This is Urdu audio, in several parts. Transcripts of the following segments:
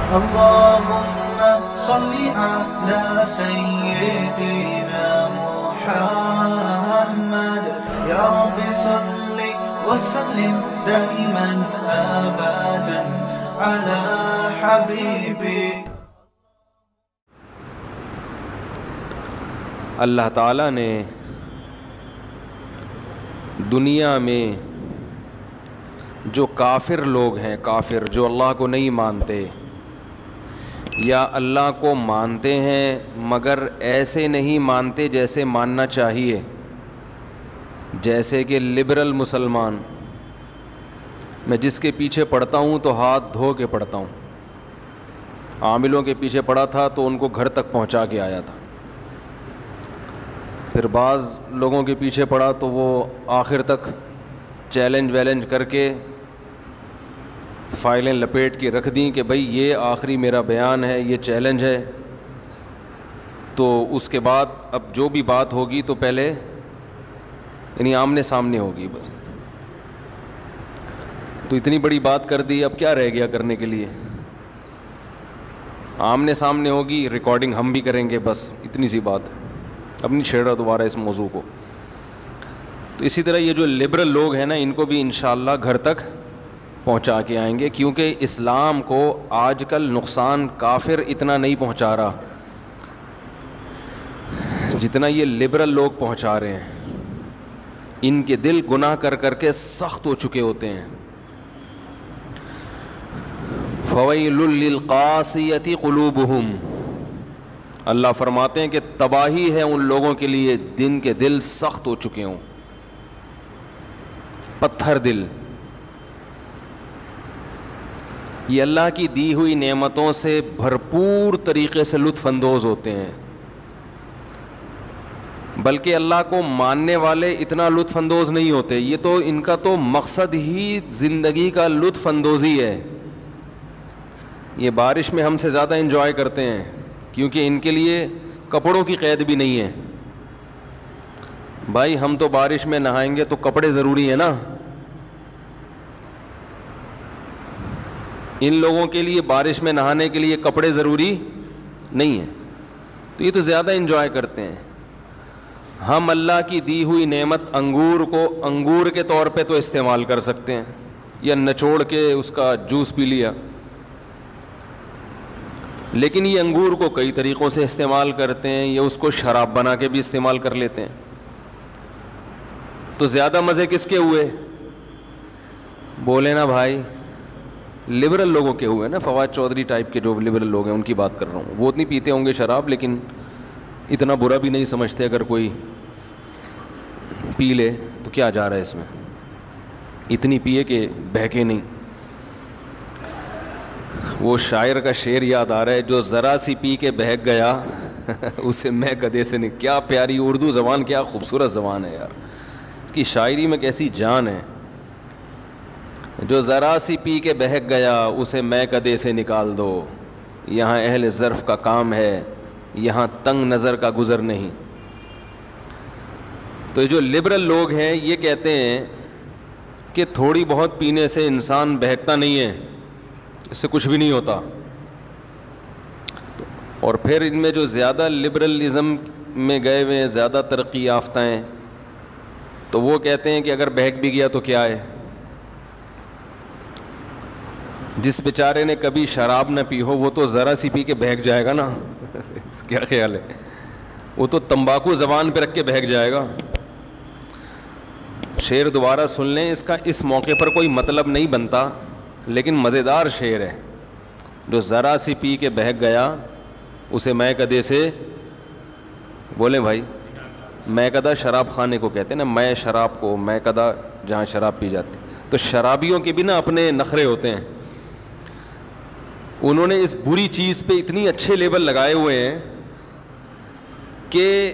اللهم صل على سيدنا محمد يا رب صل وسلم دائما أبدا على حبيبك. اللہ تعالیٰ نے دنیا میں جو کافر لوگ ہیں، کافر جو اللہ کو نہیں مانتے یا اللہ کو مانتے ہیں مگر ایسے نہیں مانتے جیسے ماننا چاہیے، جیسے کہ لبرل مسلمان، میں جس کے پیچھے پڑھتا ہوں تو ہاتھ دھو کے پڑھتا ہوں، عاملوں کے پیچھے پڑھا تھا تو ان کو گھر تک پہنچا کے آیا تھا، پھر بعض لوگوں کے پیچھے پڑا تو وہ آخر تک چیلنج کر کے فائلیں لپیٹ کے رکھ دیں کہ بھئی یہ آخری میرا بیان ہے، یہ چیلنج ہے، تو اس کے بعد اب جو بھی بات ہوگی تو پہلے یعنی آمنے سامنے ہوگی بس. تو اتنی بڑی بات کر دی، اب کیا رہ گیا کرنے کے لیے؟ آمنے سامنے ہوگی، ریکارڈنگ ہم بھی کریں گے، بس اتنی سی بات ہے. اب نہیں چھیڑ رہا دوبارہ اس موضوع کو. تو اسی طرح یہ جو لبرل لوگ ہیں نا، ان کو بھی انشاءاللہ گھر تک پہنچا کے آئیں گے، کیونکہ اسلام کو آج کل نقصان کافر اتنا نہیں پہنچا رہا جتنا یہ لبرل لوگ پہنچا رہے ہیں. ان کے دل گناہ کر کر کے سخت ہو چکے ہوتے ہیں. فویل للقاسیۃ قلوبہم، اللہ فرماتے ہیں کہ تباہی ہے ان لوگوں کے لیے جن کے دل سخت ہو چکے ہوں، پتھر دل. یہ اللہ کی دی ہوئی نعمتوں سے بھرپور طریقے سے لطف اندوز ہوتے ہیں، بلکہ اللہ کو ماننے والے اتنا لطف اندوز نہیں ہوتے. یہ تو ان کا تو مقصد ہی زندگی کا لطف اندوزی ہے. یہ بارش میں ہم سے زیادہ انجوائے کرتے ہیں، کیونکہ ان کے لیے کپڑوں کی قید بھی نہیں ہے. بھائی ہم تو بارش میں نہائیں گے تو کپڑے ضروری ہیں نا، ان لوگوں کے لیے بارش میں نہانے کے لیے کپڑے ضروری نہیں ہیں، تو یہ تو زیادہ انجوائے کرتے ہیں. ہم اللہ کی دی ہوئی نعمت انگور کو انگور کے طور پہ تو استعمال کر سکتے ہیں، یا نچوڑ کے اس کا جوس پی لیا، لیکن یہ انگور کو کئی طریقوں سے استعمال کرتے ہیں، یا اس کو شراب بنا کے بھی استعمال کر لیتے ہیں. تو زیادہ مزے کس کے ہوئے؟ بولے نا بھائی، لبرل لوگوں کے ہوئے نا. فواد چودھری ٹائپ کے جو لبرل لوگ ہیں ان کی بات کر رہا ہوں. وہ اتنی پیتے ہوں گے شراب، لیکن اتنا برا بھی نہیں سمجھتے اگر کوئی پی لے تو کیا جا رہا ہے اس میں، اتنی پیے کہ بہکے نہیں. وہ شاعر کا شعر یاد آ رہا ہے، جو ذرا سی پی کے بہک گیا اسے میں گدے سے نہیں. کیا پیاری اردو زبان، کیا خوبصورت زبان ہے یار. اس کی شاعری میں کیسی جان ہے. جو ذرا سی پی کے بہک گیا اسے میں کدے سے نکال دو، یہاں اہل ظرف کا کام ہے، یہاں تنگ نظر کا گزر نہیں. تو جو لبرل لوگ ہیں یہ کہتے ہیں کہ تھوڑی بہت پینے سے انسان بہکتا نہیں ہے، اس سے کچھ بھی نہیں ہوتا. اور پھر ان میں جو زیادہ لبرلزم میں گئے ہوئے ہیں، زیادہ ترقی یافتہ ہیں، تو وہ کہتے ہیں کہ اگر بہک بھی گیا تو کیا ہے. جس بیچارے نے کبھی شراب نہ پی ہو وہ تو ذرا سی پی کے بہک جائے گا نا. کیا خیال ہے؟ وہ تو تمباکو زبان پہ رکھ کے بہک جائے گا. شعر دوبارہ سن لیں، اس کا اس موقع پر کوئی مطلب نہیں بنتا لیکن مزیدار شعر ہے. جو ذرا سی پی کے بہک گیا اسے میں کدے سے، بولیں بھائی، میں کدہ شراب خانے کو کہتے ہیں نا، میں شراب کو، میں کدہ جہاں شراب پی جاتی. تو شرابیوں کے بھی نا اپنے نخرے ہوتے ہیں. انہوں نے اس بری چیز پہ اتنی اچھے لیبل لگائے ہوئے ہیں کہ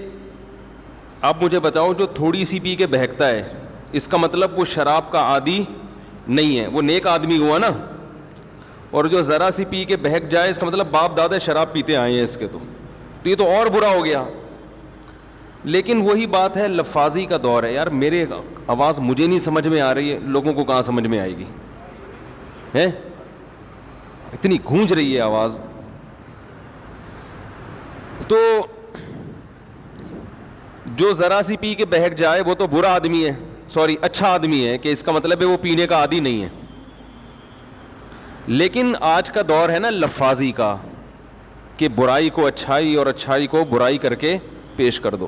اب مجھے بتاؤ، جو تھوڑی سی پی کے بہکتا ہے اس کا مطلب وہ شراب کا عادی نہیں ہے، وہ نیک آدمی ہوا نا. اور جو ذرا سی پی کے بہک جائے اس کا مطلب باپ دادا شراب پیتے آئے ہیں اس کے. تو یہ تو اور برا ہو گیا. لیکن وہی بات ہے، لفاظی کا دور ہے یار. میرے آواز مجھے نہیں سمجھ میں آ رہی ہے، لوگوں کو کہاں سمجھ میں آئے گی ہے؟ اتنی گونج رہی ہے آواز. تو جو ذرا سی پی کے بہک جائے وہ تو برا آدمی ہے, سوری اچھا آدمی ہے, کہ اس کا مطلب ہے وہ پینے کا عادی نہیں ہے. لیکن آج کا دور ہے نا لفاظی کا, کہ برائی کو اچھائی اور اچھائی کو برائی کر کے پیش کر دو.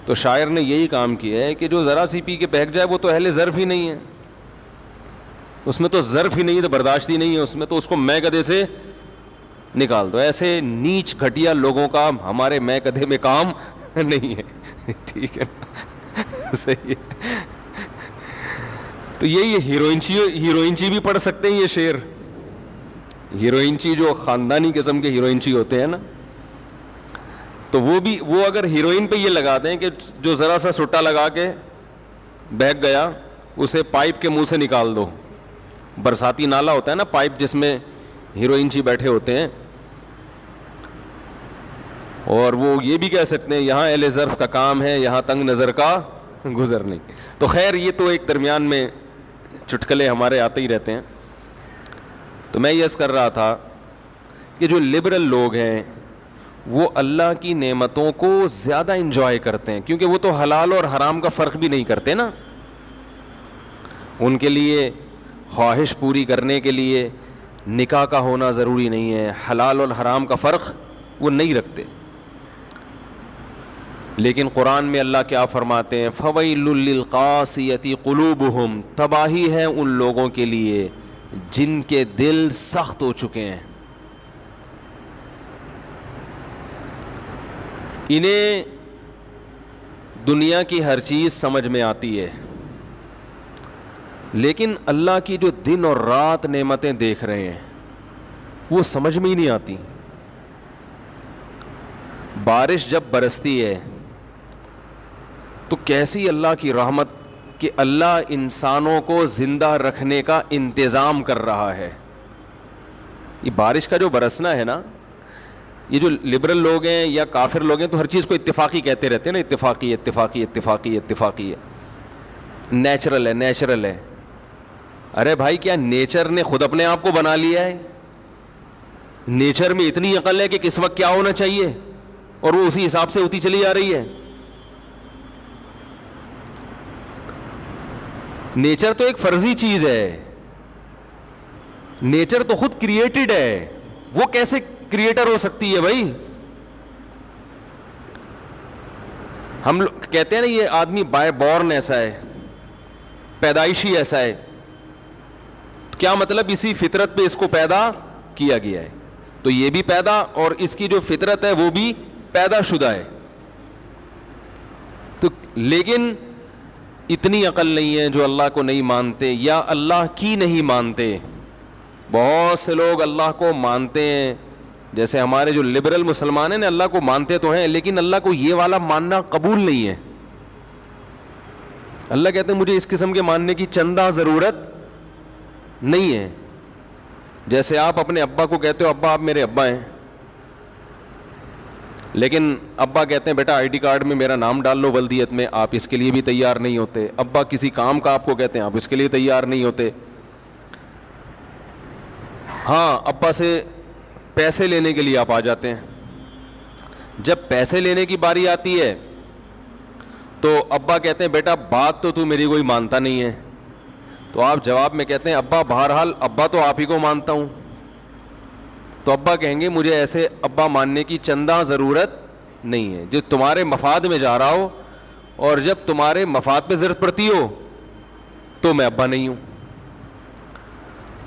تو شاعر نے یہی کام کیا ہے کہ جو ذرا سی پی کے بہک جائے وہ تو اہل ظرف ہی نہیں ہے, اس میں تو ظرف ہی نہیں ہے, تو برداشت ہی نہیں ہے اس میں, تو اس کو میں گدھے سے نکال دو. ایسے نیچ گھٹیا لوگوں کا ہمارے میں گدھے میں کام نہیں ہے. ٹھیک ہے, صحیح ہے. تو یہی ہیروئنچی بھی پڑھ سکتے ہیں یہ شعر. ہیروئنچی جو خاندانی قسم کے ہیروئنچی ہوتے ہیں نا, تو وہ اگر ہیروئن پہ یہ لگاتے ہیں کہ جو ذرا سا سٹا لگا کے بہک گیا اسے پائپ کے منہ سے نکال دو. برساتی نالا ہوتا ہے نا پائپ, جس میں ہیروئنچی بیٹھے ہوتے ہیں, اور وہ یہ بھی کہہ سکتے ہیں یہاں اہل ظرف کا کام ہے, یہاں تنگ نظر کا گزر نہیں. تو خیر یہ تو ایک درمیان میں چٹکلے ہمارے آتے ہی رہتے ہیں. تو میں یہ عرض کر رہا تھا کہ جو لبرل لوگ ہیں وہ اللہ کی نعمتوں کو زیادہ انجوائے کرتے ہیں, کیونکہ وہ تو حلال اور حرام کا فرق بھی نہیں کرتے نا. ان کے لیے خواہش پوری کرنے کے لیے نکاح کا ہونا ضروری نہیں ہے, حلال اور حرام کا فرق وہ نہیں رکھتے. لیکن قرآن میں اللہ کیا فرماتے ہیں, فَوَيْلٌ لِّلْقَاسِيَةِ قُلُوبُهُمْ, تباہی ہے ان لوگوں کے لیے جن کے دل سخت ہو چکے ہیں. انہیں دنیا کی ہر چیز سمجھ میں آتی ہے, لیکن اللہ کی جو دن اور رات نعمتیں دیکھ رہے ہیں وہ سمجھ میں ہی نہیں آتی. بارش جب برستی ہے تو کیسی اللہ کی رحمت کہ اللہ انسانوں کو زندہ رکھنے کا انتظام کر رہا ہے. یہ بارش کا جو برسنا ہے نا, یہ جو لبرل لوگ ہیں یا کافر لوگ ہیں تو ہر چیز کو اتفاقی کہتے رہتے ہیں نا, اتفاقی اتفاقی اتفاقی اتفاقی ہے, نیچرل ہے نیچرل ہے. ارے بھائی کیا نیچر نے خود اپنے آپ کو بنا لیا ہے؟ نیچر میں اتنی عقل ہے کہ کس وقت کیا ہونا چاہیے اور وہ اسی حساب سے ہوتی چلی جا رہی ہے. نیچر تو ایک فرضی چیز ہے, نیچر تو خود کریٹڈ ہے, وہ کیسے کریٹر ہو سکتی ہے بھائی؟ ہم لوگ کہتے ہیں نا یہ آدمی بائی بورن ایسا ہے, پیدائشی ایسا ہے, کیا مطلب اسی فطرت پہ اس کو پیدا کیا گیا ہے. تو یہ بھی پیدا, اور اس کی جو فطرت ہے وہ بھی پیدا شدہ ہے. تو لیکن اتنی عقل نہیں ہے جو اللہ کو نہیں مانتے یا اللہ کی نہیں مانتے. بہت سے لوگ اللہ کو مانتے ہیں, جیسے ہمارے جو لبرل مسلمان ہیں نا, اللہ کو مانتے تو ہیں لیکن اللہ کو یہ والا ماننا قبول نہیں ہے. اللہ کہتے ہیں مجھے اس قسم کے ماننے کی چندہ ضرورت نہیں ہے. جیسے آپ اپنے ابا کو کہتے ہو ابا آپ میرے ابا ہیں, لیکن ابا کہتے ہیں بیٹا آئی ڈی کارڈ میں میرا نام ڈال لو ولدیت میں, آپ اس کے لیے بھی تیار نہیں ہوتے. ابا کسی کام کا آپ کو کہتے ہیں, آپ اس کے لیے تیار نہیں ہوتے. ہاں ابا سے پیسے لینے کے لیے آپ آ جاتے ہیں. جب پیسے لینے کی باری آتی ہے تو ابا کہتے ہیں بیٹا بات تو میری کوئی مانتا نہیں ہے. تو آپ جواب میں کہتے ہیں ابا بہرحال ابا تو آپ ہی کو مانتا ہوں. تو ابا کہیں گے مجھے ایسے ابا ماننے کی چندہ ضرورت نہیں ہے, جو تمہارے مفاد میں جا رہا ہو, اور جب تمہارے مفاد پہ ضرورت پڑتی ہو تو میں ابا نہیں ہوں.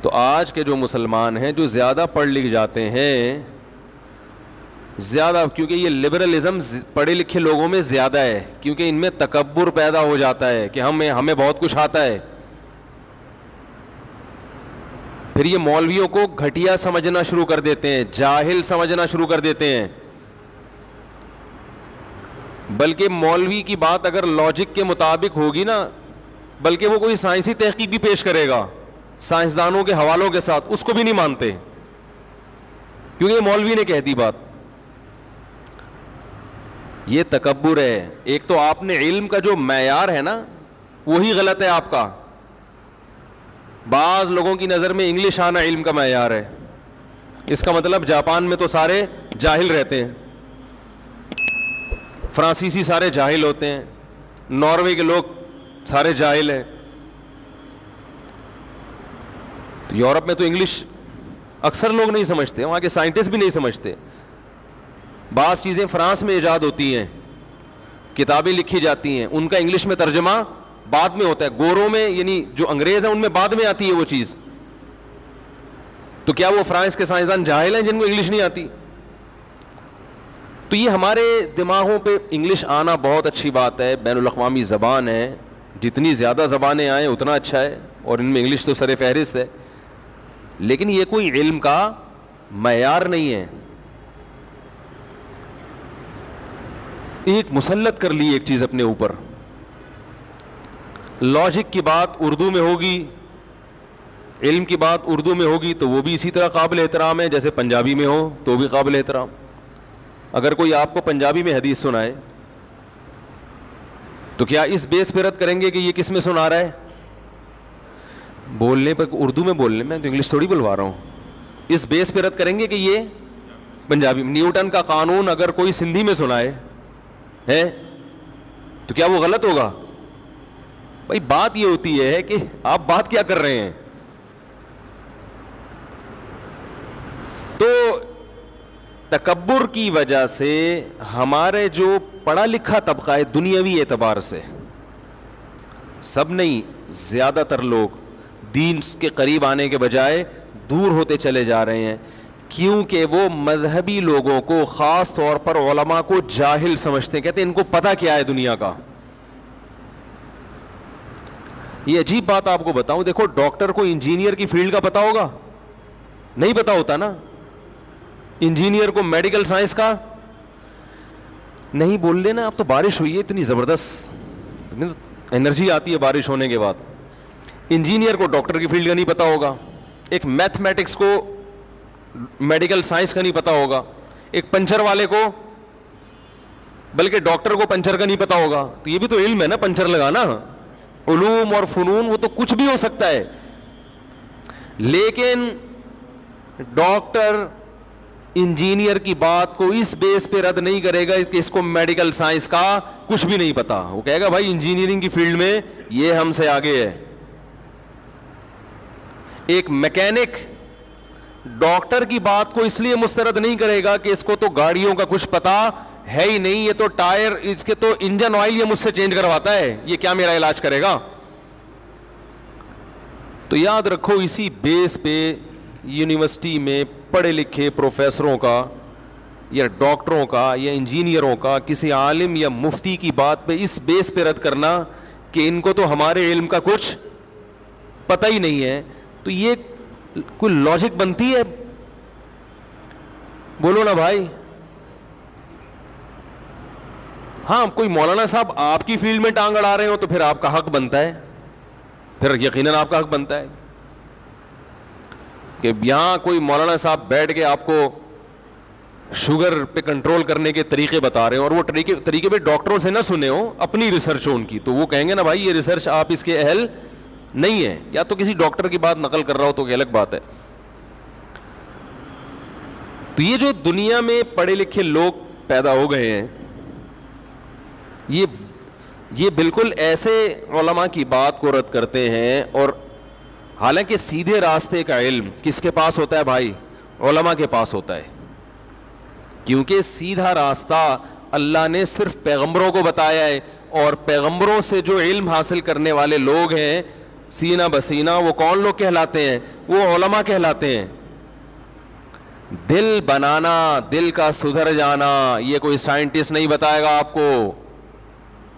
تو آج کے جو مسلمان ہیں جو زیادہ پڑھ لکھ جاتے ہیں, زیادہ, کیونکہ یہ لبرلزم پڑھے لکھے لوگوں میں زیادہ ہے, کیونکہ ان میں تکبر پیدا ہو جاتا ہے کہ ہمیں بہت کچھ آتا ہے. پھر یہ مولویوں کو گھٹیا سمجھنا شروع کر دیتے ہیں, جاہل سمجھنا شروع کر دیتے ہیں. بلکہ مولوی کی بات اگر لاجک کے مطابق ہوگی نا, بلکہ وہ کوئی سائنسی تحقیق بھی پیش کرے گا سائنسدانوں کے حوالوں کے ساتھ, اس کو بھی نہیں مانتے کیونکہ مولوی نے کہہ دی بات. یہ تکبر ہے. ایک تو آپ نے علم کا جو معیار ہے نا وہی غلط ہے آپ کا. بعض لوگوں کی نظر میں انگلش آنا علم کا معیار ہے, اس کا مطلب جاپان میں تو سارے جاہل رہتے ہیں, فرانسیسی سارے جاہل ہوتے ہیں, ناروے کے لوگ سارے جاہل ہیں. یورپ میں تو انگلش اکثر لوگ نہیں سمجھتے, وہاں کے سائنٹسٹ بھی نہیں سمجھتے. بعض چیزیں فرانس میں ایجاد ہوتی ہیں, کتابیں لکھی جاتی ہیں, ان کا انگلش میں ترجمہ بعد میں ہوتا ہے. گوروں میں یعنی جو انگریز ہیں ان میں بعد میں آتی ہے وہ چیز. تو کیا وہ فرانس کے سائنسدان جاہل ہیں جن کو انگلش نہیں آتی؟ تو یہ ہمارے دماغوں پہ انگلش آنا بہت اچھی بات ہے, بین الاقوامی زبان ہے, جتنی زیادہ زبانیں آئیں اتنا اچھا ہے, اور ان میں انگلش تو سر فہرست ہے. لیکن یہ کوئی علم کا معیار نہیں ہے. ایک مسلط کر لی ایک چیز اپنے اوپر, لاجک کی بات اردو میں ہوگی, علم کی بات اردو میں ہوگی تو وہ بھی اسی طرح قابل احترام ہے جیسے پنجابی میں ہو تو بھی قابل احترام. اگر کوئی آپ کو پنجابی میں حدیث سنائے تو کیا اس بیس پہ رد کریں گے کہ یہ کس میں سنا رہا ہے؟ بولنے پر اردو میں بولنے میں تو انگلش تھوڑی بلوا رہا ہوں. اس بیس پہ رد کریں گے کہ یہ پنجابی. نیوٹن کا قانون اگر کوئی سندھی میں سنائے ہے تو کیا وہ غلط ہوگا؟ بھائی بات یہ ہوتی ہے کہ آپ بات کیا کر رہے ہیں. تو تکبر کی وجہ سے ہمارے جو پڑھا لکھا طبقہ ہے دنیاوی اعتبار سے, سب نہیں زیادہ تر لوگ دین کے قریب آنے کے بجائے دور ہوتے چلے جا رہے ہیں, کیونکہ وہ مذہبی لوگوں کو خاص طور پر علماء کو جاہل سمجھتے ہیں. کہتے ہیں ان کو پتہ کیا ہے دنیا کا. یہ عجیب بات آپ کو بتاؤں, دیکھو ڈاکٹر کو انجینئر کی فیلڈ کا پتہ ہوگا؟ نہیں پتہ ہوتا نا. انجینئر کو میڈیکل سائنس کا نہیں. بول لینا اب تو بارش ہوئی ہے اتنی زبردست, انرجی آتی ہے بارش ہونے کے بعد. انجینئر کو ڈاکٹر کی فیلڈ کا نہیں پتہ ہوگا, ایک میتھمیٹکس کو میڈیکل سائنس کا نہیں پتہ ہوگا, ایک پنچر والے کو بلکہ ڈاکٹر کو پنچر کا نہیں پتہ ہوگا. تو یہ بھی تو علم ہے نا, پنچر لگانا. علوم اور فنون وہ تو کچھ بھی ہو سکتا ہے, لیکن ڈاکٹر انجینئر کی بات کو اس بیس پہ رد نہیں کرے گا کہ اس کو میڈیکل سائنس کا کچھ بھی نہیں پتا. وہ کہے گا بھائی انجینئرنگ کی فیلڈ میں یہ ہم سے آگے ہے. ایک میکینک ڈاکٹر کی بات کو اس لیے مسترد نہیں کرے گا کہ اس کو تو گاڑیوں کا کچھ پتا ہے ہی نہیں, یہ تو ٹائر, اس کے تو انجن آئل یہ مجھ سے چینج کرواتا ہے, یہ کیا میرا علاج کرے گا. تو یاد رکھو اسی بیس پہ یونیورسٹی میں پڑھے لکھے پروفیسروں کا یا ڈاکٹروں کا یا انجینئروں کا کسی عالم یا مفتی کی بات پہ اس بیس پہ رد کرنا کہ ان کو تو ہمارے علم کا کچھ پتہ ہی نہیں ہے, تو یہ کوئی لاجک بنتی ہے؟ بولو نا بھائی. ہاں کوئی مولانا صاحب آپ کی فیلڈ میں ٹانگ اڑا رہے ہو تو پھر آپ کا حق بنتا ہے, پھر یقیناً آپ کا حق بنتا ہے کہ یہاں کوئی مولانا صاحب بیٹھ کے آپ کو شوگر پہ کنٹرول کرنے کے طریقے بتا رہے ہیں, اور وہ طریقے پہ ڈاکٹروں سے نہ سنے ہو, اپنی ریسرچ ہو ان کی, تو وہ کہیں گے نا بھائی یہ ریسرچ آپ اس کے اہل نہیں ہے, یا تو کسی ڈاکٹر کی بات نقل کر رہا ہو تو الگ بات ہے. تو یہ جو دنیا میں پڑھے لکھے لوگ پیدا ہو گئے ہیں, یہ بالکل ایسے علماء کی بات کو رد کرتے ہیں, اور حالانکہ سیدھے راستے کا علم کس کے پاس ہوتا ہے بھائی؟ علماء کے پاس ہوتا ہے, کیونکہ سیدھا راستہ اللہ نے صرف پیغمبروں کو بتایا ہے, اور پیغمبروں سے جو علم حاصل کرنے والے لوگ ہیں سینہ بسینہ, وہ کون لوگ کہلاتے ہیں؟ وہ علماء کہلاتے ہیں. دل بنانا, دل کا سدھر جانا, یہ کوئی سائنٹسٹ نہیں بتائے گا آپ کو.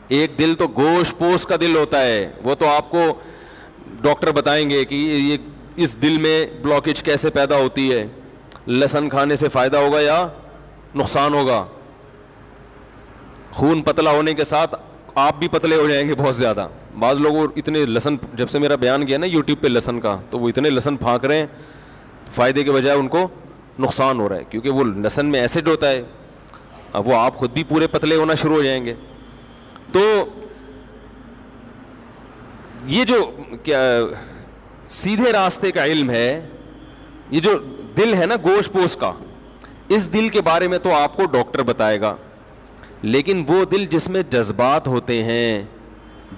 ایک دل تو گوشت پوش کا دل ہوتا ہے, وہ تو آپ کو ڈاکٹر بتائیں گے کہ یہ اس دل میں بلاکیج کیسے پیدا ہوتی ہے, لہسن کھانے سے فائدہ ہوگا یا نقصان ہوگا. خون پتلا ہونے کے ساتھ آپ بھی پتلے ہو جائیں گے بہت زیادہ. بعض لوگوں اتنے لہسن, جب سے میرا بیان کیا نا یوٹیوب پہ لہسن کا, تو وہ اتنے لہسن پھانک رہے ہیں, فائدے کے بجائے ان کو نقصان ہو رہا ہے, کیونکہ وہ لہسن میں ایسڈ ہوتا ہے. اب وہ آپ خود بھی پورے پتلے ہونا شروع ہو جائیں گے. تو یہ جو کیا سیدھے راستے کا علم ہے, یہ جو دل ہے نا گوشت پوش کا, اس دل کے بارے میں تو آپ کو ڈاکٹر بتائے گا, لیکن وہ دل جس میں جذبات ہوتے ہیں,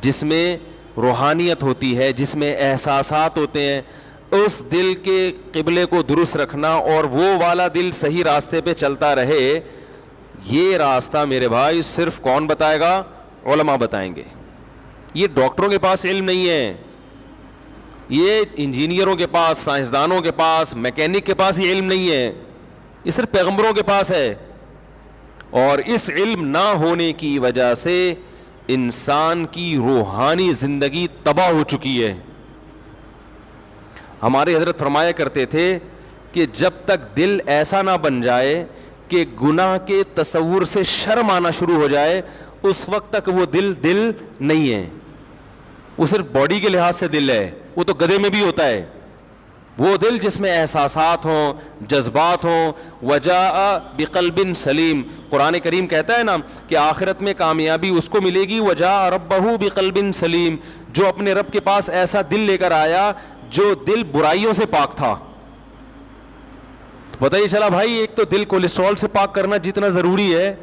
جس میں روحانیت ہوتی ہے, جس میں احساسات ہوتے ہیں, اس دل کے قبلے کو درست رکھنا اور وہ والا دل صحیح راستے پہ چلتا رہے, یہ راستہ میرے بھائی صرف کون بتائے گا؟ علماء بتائیں گے. یہ ڈاکٹروں کے پاس علم نہیں ہے, یہ انجینئروں کے پاس, سائنسدانوں کے پاس, میکینک کے پاس یہ علم نہیں ہے, یہ صرف پیغمبروں کے پاس ہے. اور اس علم نہ ہونے کی وجہ سے انسان کی روحانی زندگی تباہ ہو چکی ہے. ہمارے حضرت فرمایا کرتے تھے کہ جب تک دل ایسا نہ بن جائے کہ گناہ کے تصور سے شرم آنا شروع ہو جائے, اس وقت تک وہ دل نہیں ہے. وہ صرف باڈی کے لحاظ سے دل ہے, وہ تو گدھے میں بھی ہوتا ہے. وہ دل جس میں احساسات ہوں, جذبات ہوں. وجاء بقلب سلیم, قرآن کریم کہتا ہے نا کہ آخرت میں کامیابی اس کو ملے گی. وجاء ربہ بقلب سلیم, جو اپنے رب کے پاس ایسا دل لے کر آیا جو دل برائیوں سے پاک تھا. تو پتہ ہی چلا بھائی, ایک تو دل کولیسٹرول سے پاک کرنا جتنا ضروری ہے,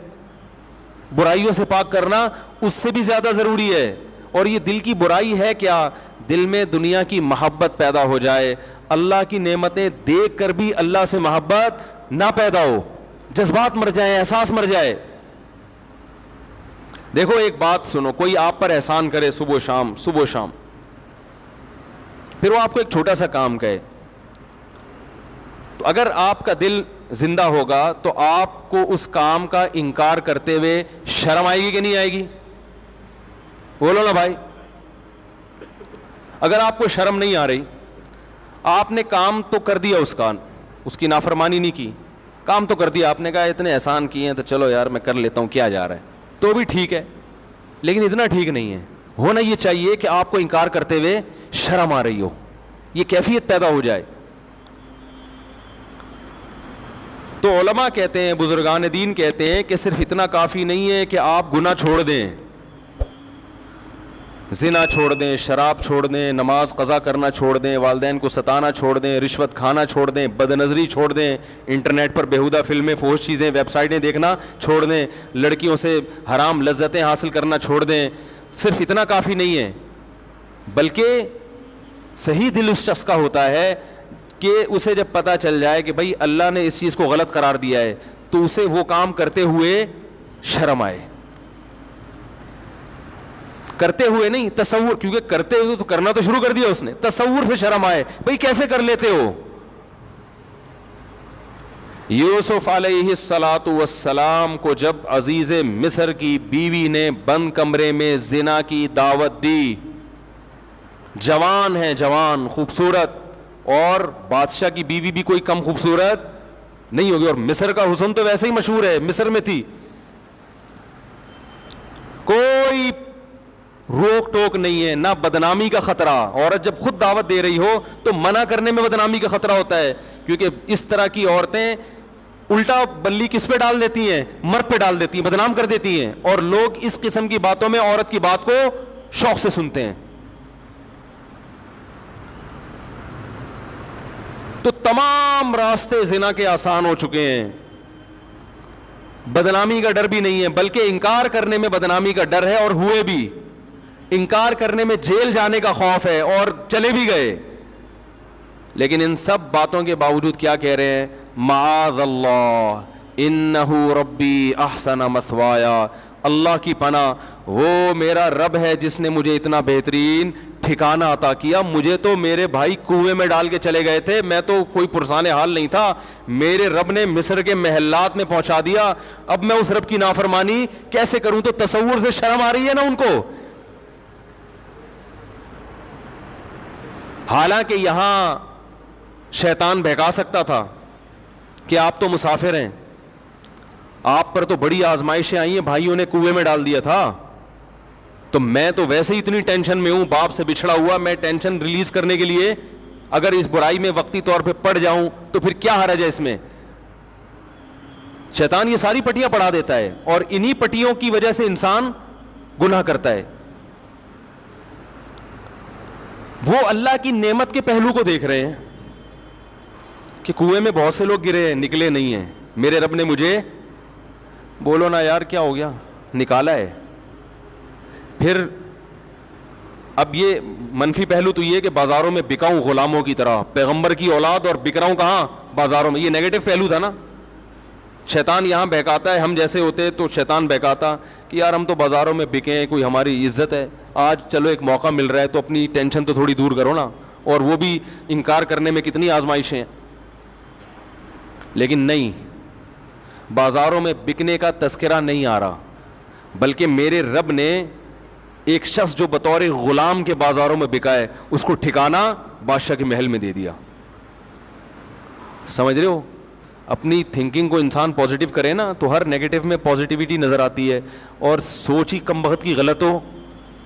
برائیوں سے پاک کرنا اس سے بھی زیادہ ضروری ہے. اور یہ دل کی برائی ہے کیا؟ دل میں دنیا کی محبت پیدا ہو جائے, اللہ کی نعمتیں دیکھ کر بھی اللہ سے محبت نہ پیدا ہو, جذبات مر جائیں, احساس مر جائے. دیکھو ایک بات سنو, کوئی آپ پر احسان کرے صبح و شام, پھر وہ آپ کو ایک چھوٹا سا کام کہے, تو اگر آپ کا دل زندہ ہوگا تو آپ کو اس کام کا انکار کرتے ہوئے شرم آئے گی کہ نہیں آئے گی؟ بولو نا بھائی. اگر آپ کو شرم نہیں آ رہی, آپ نے کام تو کر دیا, اس کی نافرمانی نہیں کی, کام تو کر دیا, آپ نے کہا اتنے احسان کیے ہیں تو چلو یار میں کر لیتا ہوں, کیا جا رہا ہے, تو بھی ٹھیک ہے, لیکن اتنا ٹھیک نہیں ہے. ہونا یہ چاہیے کہ آپ کو انکار کرتے ہوئے شرم آ رہی ہو, یہ کیفیت پیدا ہو جائے. تو علماء کہتے ہیں, بزرگان دین کہتے ہیں کہ صرف اتنا کافی نہیں ہے کہ آپ گناہ چھوڑ دیں, زنا چھوڑ دیں, شراب چھوڑ دیں, نماز قضا کرنا چھوڑ دیں, والدین کو ستانا چھوڑ دیں, رشوت کھانا چھوڑ دیں, بد نظری چھوڑ دیں, انٹرنیٹ پر بیہودہ فلمیں, فحش چیزیں, ویب سائٹیں دیکھنا چھوڑ دیں, لڑکیوں سے حرام لذتیں حاصل کرنا چھوڑ دیں. صرف اتنا کافی نہیں ہے, بلکہ صحیح دل اس شخص کا ہوتا ہے کہ اسے جب پتہ چل جائے کہ بھائی اللہ نے اس چیز کو غلط قرار دیا ہے, تو اسے وہ کام کرتے ہوئے شرم آئے. کرتے ہوئے نہیں, تصور, کیونکہ کرتے ہوئے تو کرنا تو شروع کر دیا اس نے, تصور سے شرم آئے, بھئی کیسے کر لیتے ہو. یوسف علیہ السلام کو جب عزیز مصر کی بیوی نے بند کمرے میں زنا کی دعوت دی, جوان ہے, جوان خوبصورت, اور بادشاہ کی بیوی بھی کوئی کم خوبصورت نہیں ہوگی, اور مصر کا حسن تو ویسے ہی مشہور ہے, مصر میں تھی, کوئی روک ٹوک نہیں ہے, نہ بدنامی کا خطرہ. عورت جب خود دعوت دے رہی ہو تو منع کرنے میں بدنامی کا خطرہ ہوتا ہے, کیونکہ اس طرح کی عورتیں الٹا بلی کس پہ ڈال دیتی ہیں؟ مرد پہ ڈال دیتی ہیں, بدنام کر دیتی ہیں, اور لوگ اس قسم کی باتوں میں عورت کی بات کو شوق سے سنتے ہیں. تو تمام راستے زنا کے آسان ہو چکے ہیں, بدنامی کا ڈر بھی نہیں ہے, بلکہ انکار کرنے میں بدنامی کا ڈر ہے, اور ہوئے بھی, انکار کرنے میں جیل جانے کا خوف ہے, اور چلے بھی گئے. لیکن ان سب باتوں کے باوجود کیا کہہ رہے ہیں؟ معاذ اللہ انہ ربی احسن مثوایا, اللہ کی پناہ, وہ میرا رب ہے جس نے مجھے اتنا بہترین ٹھکانہ عطا کیا. مجھے تو میرے بھائی کنویں میں ڈال کے چلے گئے تھے, میں تو کوئی پرسان حال نہیں تھا, میرے رب نے مصر کے محلات میں پہنچا دیا. اب میں اس رب کی نافرمانی کیسے کروں؟ تو تصور سے شرم آ رہی ہے نا ان کو. حالانکہ یہاں شیطان بہکا سکتا تھا کہ آپ تو مسافر ہیں, آپ پر تو بڑی آزمائشیں آئی ہیں, بھائیوں نے کنویں میں ڈال دیا تھا, تو میں تو ویسے ہی اتنی ٹینشن میں ہوں, باپ سے بچھڑا ہوا, میں ٹینشن ریلیز کرنے کے لیے اگر اس برائی میں وقتی طور پہ پڑ جاؤں تو پھر کیا حرج ہے اس میں. شیطان یہ ساری پٹیاں پڑھا دیتا ہے, اور انہی پٹیوں کی وجہ سے انسان گناہ کرتا ہے. وہ اللہ کی نعمت کے پہلو کو دیکھ رہے ہیں کہ کنویں میں بہت سے لوگ گرے نکلے نہیں ہیں, میرے رب نے مجھے, بولو نا یار کیا ہو گیا, نکالا ہے. پھر اب یہ منفی پہلو تو یہ کہ بازاروں میں بکاؤں غلاموں کی طرح, پیغمبر کی اولاد اور بک رہا ہوں کہاں, بازاروں میں. یہ نیگیٹو پہلو تھا نا. شیطان یہاں بہکاتا ہے, ہم جیسے ہوتے تو شیطان بہکاتا کہ یار ہم تو بازاروں میں بکیں, کوئی ہماری عزت ہے, آج چلو ایک موقع مل رہا ہے تو اپنی ٹینشن تو تھوڑی دور کرو نا. اور وہ بھی انکار کرنے میں کتنی آزمائشیں ہیں. لیکن نہیں, بازاروں میں بکنے کا تذکرہ نہیں آ رہا, بلکہ میرے رب نے ایک شخص جو بطور غلام کے بازاروں میں بکا ہے اس کو ٹھکانہ بادشاہ کے محل میں دے دیا. سمجھ رہے ہو؟ اپنی تھنکنگ کو انسان پازیٹیو کرے نا تو ہر نیگیٹو میں پازیٹیوٹی نظر آتی ہے, اور سوچ ہی کم بخت کی غلط ہو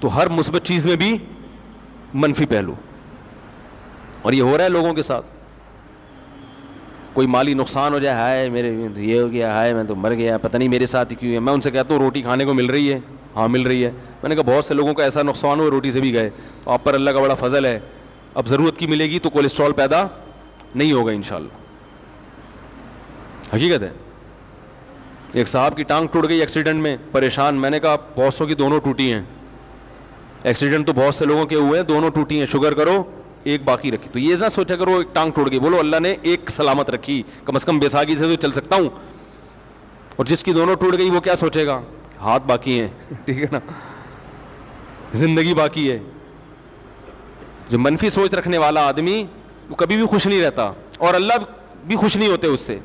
تو ہر مثبت چیز میں بھی منفی پہلو. اور یہ ہو رہا ہے لوگوں کے ساتھ. کوئی مالی نقصان ہو جائے, ہائے میرے یہ ہو گیا, ہائے میں تو مر گیا, پتہ نہیں میرے ساتھ ہی کیوں ہے. میں ان سے کہتا ہوں روٹی کھانے کو مل رہی ہے, ہاں مل رہی ہے. میں نے کہا بہت سے لوگوں کا ایسا نقصان ہوا روٹی سے بھی گئے, تو آپ پر اللہ کا بڑا فضل ہے, اب ضرورت کی ملے گی تو کولیسٹرول پیدا نہیں ہوگا انشاءاللہ. حقیقت ہے. ایک صاحب کی ٹانگ ٹوٹ گئی ایکسیڈنٹ میں, پریشان. میں نے کہا بہت سو کی دونوں ٹوٹی ہیں, ایکسیڈنٹ تو بہت سے لوگوں کے ہوئے ہیں, دونوں ٹوٹی ہیں, شکر کرو ایک باقی رکھی. تو یہ نہ سوچا کرو ایک ٹانگ ٹوٹ گئی, بولو اللہ نے ایک سلامت رکھی, کم از کم بیساگی سے تو چل سکتا ہوں. اور جس کی دونوں ٹوٹ گئی وہ کیا سوچے گا, ہاتھ باقی ہیں, ٹھیک ہے نا, زندگی باقی ہے. جو منفی سوچ رکھنے والا آدمی وہ کبھی بھی خوش نہیں رہتا, اور اللہ بھی خوش نہیں ہوتے اس سے.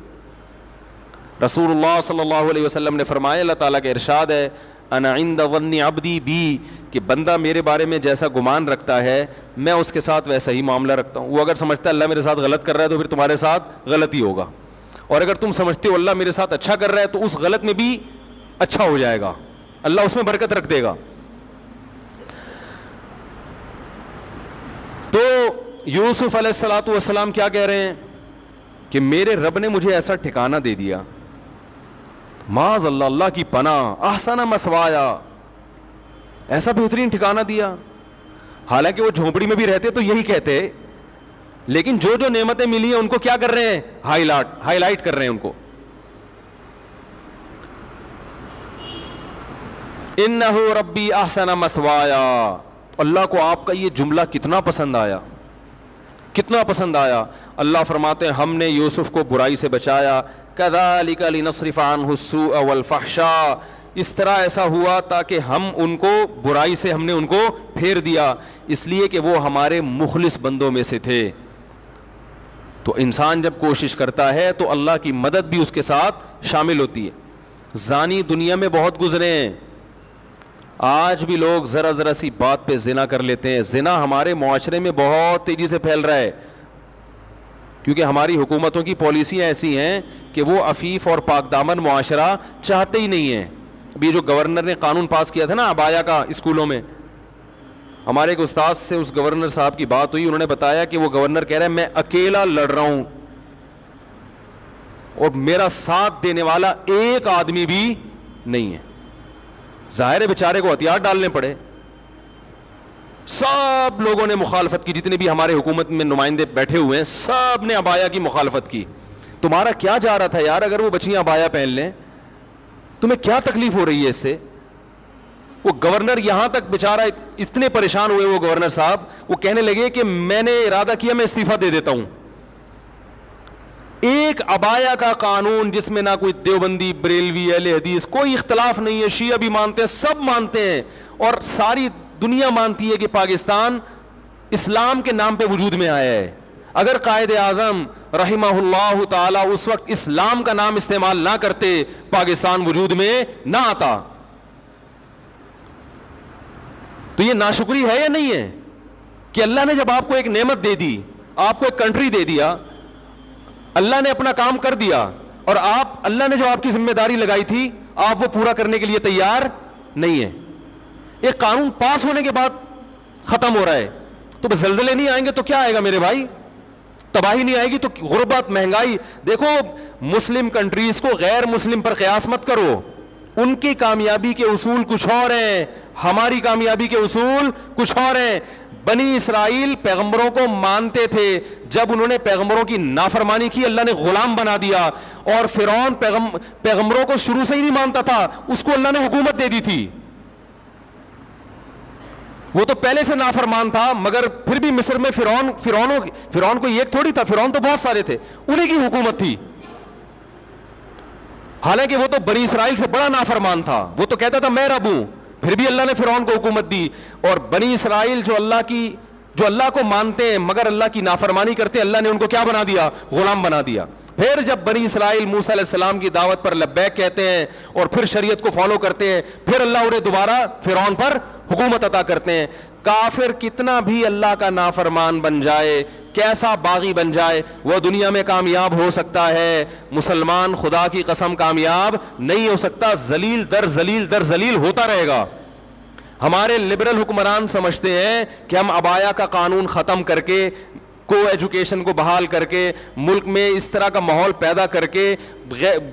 رسول اللہ صلی اللہ علیہ وسلم نے فرمایا, اللہ تعالیٰ کا ارشاد ہے, انا عند ظن عبدی بی, کہ بندہ میرے بارے میں جیسا گمان رکھتا ہے میں اس کے ساتھ ویسا ہی معاملہ رکھتا ہوں. وہ اگر سمجھتا ہے اللہ میرے ساتھ غلط کر رہا ہے تو پھر تمہارے ساتھ غلط ہی ہوگا, اور اگر تم سمجھتے ہو اللہ میرے ساتھ اچھا کر رہا ہے تو اس غلط میں بھی اچھا ہو جائے گا, اللہ اس میں برکت رکھ دے گا. تو یوسف علیہ الصلوۃ والسلام کیا کہہ رہے ہیں کہ میرے رب نے مجھے ایسا ٹھکانہ دے دیا, معاذ اللہ, اللہ کی پناہ, احسن مثوایا, ایسا بہترین ٹھکانہ دیا. حالانکہ وہ جھونپڑی میں بھی رہتے تو یہی کہتے, لیکن جو جو نعمتیں ملی ہیں ان کو کیا کر رہے ہیں, ہائی لائٹ کر رہے ہیں ان کو. انہ ربی احسن مثوایا, اللہ کو آپ کا یہ جملہ کتنا پسند آیا, کتنا پسند آیا. اللہ فرماتے ہیں ہم نے یوسف کو برائی سے بچایا, کذالک لنصرف عنہ السوء والفحشاء, اس طرح ایسا ہوا تاکہ ہم ان کو برائی سے ہم نے ان کو پھیر دیا, اس لیے کہ وہ ہمارے مخلص بندوں میں سے تھے. تو انسان جب کوشش کرتا ہے تو اللہ کی مدد بھی اس کے ساتھ شامل ہوتی ہے. زانی دنیا میں بہت گزرے ہیں, آج بھی لوگ ذرا ذرا سی بات پہ زنا کر لیتے ہیں. زنا ہمارے معاشرے میں بہت تیزی سے پھیل رہا ہے, کیونکہ ہماری حکومتوں کی پالیسیاں ایسی ہیں کہ وہ عفیف اور پاک دامن معاشرہ چاہتے ہی نہیں ہیں. ابھی جو گورنر نے قانون پاس کیا تھا نا عبایا کا اسکولوں میں, ہمارے ایک استاد سے اس گورنر صاحب کی بات ہوئی, انہوں نے بتایا کہ وہ گورنر کہہ رہا ہے میں اکیلا لڑ رہا ہوں اور میرا ساتھ دینے والا ایک آدمی بھی نہیں ہے. ظاہر ہے بیچارے کو ہتھیار ڈالنے پڑے, سب لوگوں نے مخالفت کی, جتنے بھی ہمارے حکومت میں نمائندے بیٹھے ہوئے ہیں سب نے عبایا کی مخالفت کی. تمہارا کیا جا رہا تھا یار, اگر وہ بچیاں عبایا پہن لیں تمہیں کیا تکلیف ہو رہی ہے اس سے. وہ گورنر یہاں تک بیچارہ اتنے پریشان ہوئے, وہ گورنر صاحب وہ کہنے لگے کہ میں نے ارادہ کیا میں استعفیٰ دے دیتا ہوں. ایک عبایا کا قانون جس میں نہ کوئی دیوبندی, بریلوی, اہل حدیث کوئی اختلاف نہیں ہے, شیعہ بھی مانتے ہیں, سب مانتے ہیں, اور ساری دنیا مانتی ہے کہ پاکستان اسلام کے نام پہ وجود میں آیا ہے. اگر قائد اعظم رحمہ اللہ تعالی اس وقت اسلام کا نام استعمال نہ کرتے پاکستان وجود میں نہ آتا. تو یہ ناشکری ہے یا نہیں ہے کہ اللہ نے جب آپ کو ایک نعمت دے دی, آپ کو ایک کنٹری دے دیا, اللہ نے اپنا کام کر دیا, اور آپ اللہ نے جو آپ کی ذمہ داری لگائی تھی آپ وہ پورا کرنے کے لیے تیار نہیں ہیں. ایک قانون پاس ہونے کے بعد ختم ہو رہا ہے, تو بس زلزلے نہیں آئیں گے تو کیا آئے گا میرے بھائی, تباہی نہیں آئے گی تو غربت, مہنگائی. دیکھو مسلم کنٹریز کو غیر مسلم پر قیاس مت کرو, ان کی کامیابی کے اصول کچھ اور ہیں, ہماری کامیابی کے اصول کچھ اور ہیں. بنی اسرائیل پیغمبروں کو مانتے تھے, جب انہوں نے پیغمبروں کی نافرمانی کی اللہ نے غلام بنا دیا, اور فرعون پیغمبروں کو شروع سے ہی نہیں مانتا تھا, اس کو اللہ نے حکومت دے دی تھی. وہ تو پہلے سے نافرمان تھا, مگر پھر بھی مصر میں فرعون کو ایک تھوڑی تھا, فرعون تو بہت سارے تھے, انہیں کی حکومت تھی. حالانکہ وہ تو بنی اسرائیل سے بڑا نافرمان تھا, وہ تو کہتا تھا میں رب ہوں, پھر بھی اللہ نے فرعون کو حکومت دی. اور بنی اسرائیل جو اللہ کو مانتے ہیں مگر اللہ کی نافرمانی کرتے, اللہ نے ان کو کیا بنا دیا؟ غلام بنا دیا. پھر جب بنی اسرائیل موسیٰ علیہ السلام کی دعوت پر لبیک کہتے ہیں اور پھر شریعت کو فالو کرتے ہیں, پھر اللہ انہیں دوبارہ فرعون پر حکومت عطا کرتے ہیں. کافر کتنا بھی اللہ کا نافرمان بن جائے, کیسا باغی بن جائے, وہ دنیا میں کامیاب ہو سکتا ہے, مسلمان خدا کی قسم کامیاب نہیں ہو سکتا, ذلیل در ذلیل در ذلیل ہوتا رہے گا. ہمارے لبرل حکمران سمجھتے ہیں کہ ہم عبایا کا قانون ختم کر کے, کو ایجوکیشن کو بحال کر کے, ملک میں اس طرح کا ماحول پیدا کر کے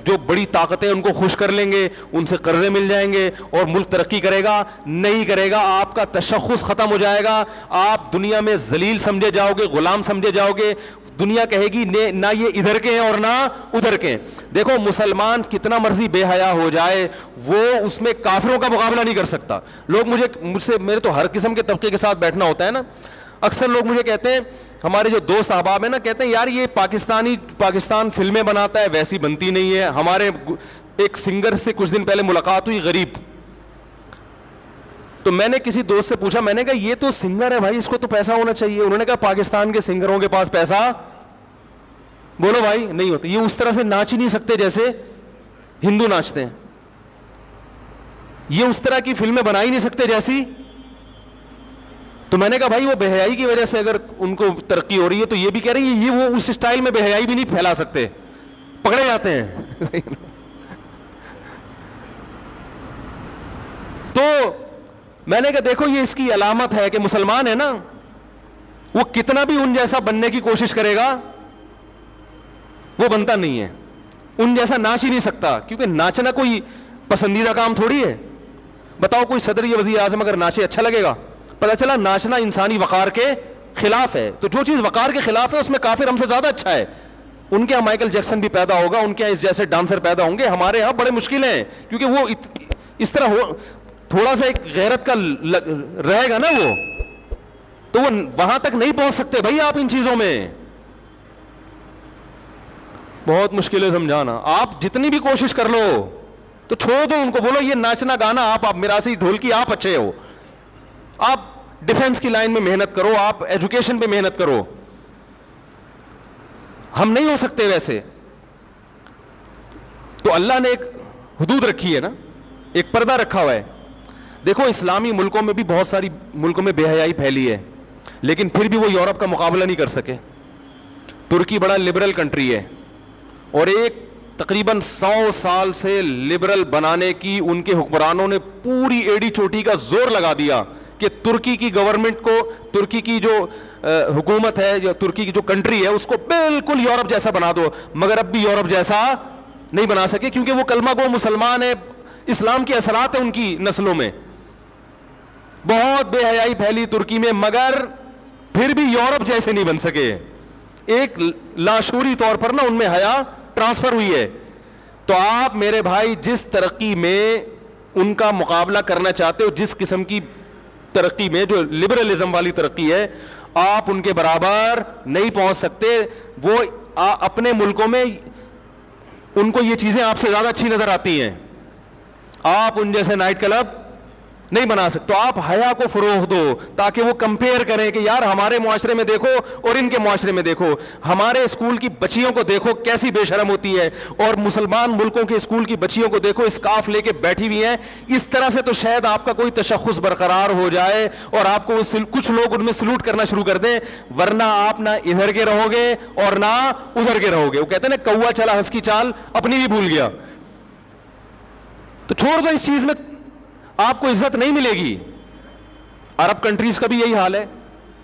جو بڑی طاقتیں ان کو خوش کر لیں گے, ان سے قرضے مل جائیں گے اور ملک ترقی کرے گا. نہیں کرے گا, آپ کا تشخص ختم ہو جائے گا, آپ دنیا میں ذلیل سمجھے جاؤ گے, غلام سمجھے جاؤ گے. دنیا کہے گی نہ یہ ادھر کے ہیں اور نہ ادھر کے ہیں. دیکھو مسلمان کتنا مرضی بے حیا ہو جائے, وہ اس میں کافروں کا مقابلہ نہیں کر سکتا. لوگ مجھ سے میرے تو ہر قسم کے طبقے کے ساتھ بیٹھنا ہوتا ہے نا, اکثر لوگ مجھے کہتے ہیں, ہمارے جو دوست احباب ہیں نا, کہتے ہیں یار یہ پاکستان فلمیں بناتا ہے ویسی بنتی نہیں ہے. ہمارے ایک سنگر سے کچھ دن پہلے ملاقات ہوئی, غریب, تو میں نے کسی دوست سے پوچھا, میں نے کہا یہ تو سنگر ہے بھائی, اس کو تو پیسہ ہونا چاہیے. انہوں نے کہا پاکستان کے سنگروں کے پاس پیسہ, بولو بھائی, نہیں ہوتا. یہ اس طرح سے ناچ ہی نہیں سکتے جیسے ہندو ناچتے ہیں, یہ اس طرح کی فلمیں بنا ہی نہیں سکتے جیسی. تو میں نے کہا بھائی وہ بے حیائی کی وجہ سے اگر ان کو ترقی ہو رہی ہے تو یہ بھی کہہ رہی ہے یہ وہ اس اسٹائل میں بے حیائی بھی نہیں پھیلا سکتے, پکڑے جاتے ہیں. تو میں نے کہا دیکھو یہ اس کی علامت ہے کہ مسلمان ہے نا, وہ کتنا بھی ان جیسا بننے کی کوشش کرے گا وہ بنتا نہیں ہے, ان جیسا ناچ ہی نہیں سکتا, کیونکہ ناچنا کوئی پسندیدہ کام تھوڑی ہے. بتاؤ کوئی صدر یا وزیر اعظم اگر ناچے اچھا لگے گا؟ پتہ چلا ناچنا انسانی وقار کے خلاف ہے. تو جو چیز وقار کے خلاف ہے اس میں کافر ہم سے زیادہ اچھا ہے. ان کے یہاں مائیکل جیکسن بھی پیدا ہوگا, ان کے یہاں اس جیسے ڈانسر پیدا ہوں گے, ہمارے یہاں بڑے مشکل ہیں, کیونکہ وہ اس طرح ہو, تھوڑا سا ایک غیرت کا رہے گا نا وہ, تو وہ وہاں تک نہیں پہنچ سکتے بھائی آپ ان چیزوں میں. بہت مشکل ہے سمجھانا. آپ جتنی بھی کوشش کر لو تو چھوڑ دو ان کو, بولو یہ ناچنا گانا آپ میراثی ڈھولکی آپ اچھے ہو, آپ ڈیفنس کی لائن میں محنت کرو, آپ ایجوکیشن پہ محنت کرو. ہم نہیں ہو سکتے ویسے. تو اللہ نے ایک حدود رکھی ہے نا, ایک پردہ رکھا ہوا ہے. دیکھو اسلامی ملکوں میں بھی بہت ساری ملکوں میں بے حیائی پھیلی ہے, لیکن پھر بھی وہ یورپ کا مقابلہ نہیں کر سکے. ترکی بڑا لبرل کنٹری ہے, اور ایک تقریباً 100 سال سے لبرل بنانے کی ان کے حکمرانوں نے پوری ایڑی چوٹی کا زور لگا دیا کہ ترکی کی گورنمنٹ کو, ترکی کی جو حکومت ہے, جو ترکی کی جو کنٹری ہے, اس کو بالکل یورپ جیسا بنا دو. مگر اب بھی یورپ جیسا نہیں بنا سکے, کیونکہ وہ کلمہ گو مسلمان ہے, اسلام کے اثرات ہیں ان کی نسلوں میں. بہت بے حیائی پھیلی ترکی میں, مگر پھر بھی یورپ جیسے نہیں بن سکے. ایک لاشعوری طور پر نا ان میں حیا ٹرانسفر ہوئی ہے. تو آپ میرے بھائی جس ترقی میں ان کا مقابلہ کرنا چاہتے ہو, جس قسم کی ترقی میں جو لبرلزم والی ترقی ہے, آپ ان کے برابر نہیں پہنچ سکتے. وہ اپنے ملکوں میں ان کو یہ چیزیں آپ سے زیادہ اچھی نظر آتی ہیں, آپ ان جیسے نائٹ کلب نہیں بنا سکتے. تو آپ حیا کو فروغ دو تاکہ وہ کمپیئر کریں کہ یار ہمارے معاشرے میں دیکھو اور ان کے معاشرے میں دیکھو, ہمارے اسکول کی بچیوں کو دیکھو کیسی بے شرم ہوتی ہے, اور مسلمان ملکوں کے اسکول کی بچیوں کو دیکھو اسکارف لے کے بیٹھی ہوئی ہیں. اس طرح سے تو شاید آپ کا کوئی تشخص برقرار ہو جائے اور آپ کو کچھ لوگ ان میں سلوٹ کرنا شروع کر دیں, ورنہ آپ نہ ادھر کے رہو گے اور نہ ادھر کے رہو گے. وہ کہتے ہیں نا کوا چلا ہنس کی چال اپنی بھی بھول گیا. تو چھوڑ دو, اس چیز میں آپ کو عزت نہیں ملے گی. عرب کنٹریز کا بھی یہی حال ہے,